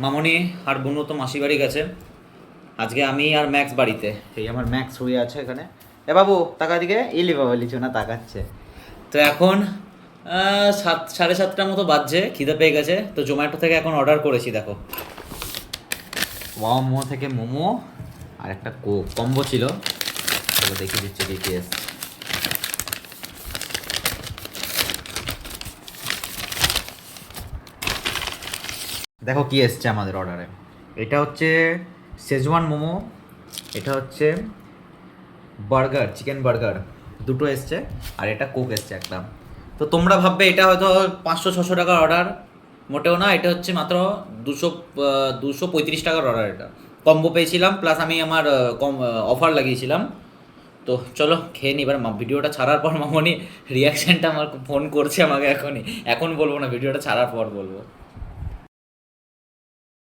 মামনি আর বুনু তো মাসি বাড়ি গেছে। আজকে আমি আর ম্যাক্স বাড়িতে। এই আমার ম্যাক্স শুয়ে আছে এখানে। এ বাবু টাকা দিকে ইলি বাবা লিচু না তাকাচ্ছে। তো এখন 7, 7:30 মতো বাজছে, খিদে পেয়ে গেছে। তো জোম্যাটো থেকে এখন অর্ডার করেছি, দেখো ওয়াও মোমো থেকে মোমো আর একটা কোক কম্বো ছিল। দেখো দেখিয়ে দিচ্ছি ডিটেলস। দেখো কি এসছে আমাদের অর্ডারে। এটা হচ্ছে শেজওয়ান মোমো, এটা হচ্ছে বার্গার, চিকেন বার্গার দুটো এসছে, আর এটা কোক এসছে একটা। তো তোমরা ভাববে এটা হয়তো 500-600 টাকার অর্ডার, মোটেও না। এটা হচ্ছে মাত্র 235 টাকার অর্ডার। এটা কম্বো পেয়েছিলাম, প্লাস আমি আমার কম অফার লাগিয়েছিলাম। তো চলো খেয়ে নি। এবার ভিডিওটা ছাড়ার পর মামনি রিয়াকশানটা আমার ফোন করছে আমাকে এখনই, এখন বলবো না, ভিডিওটা ছাড়ার পর বলবো।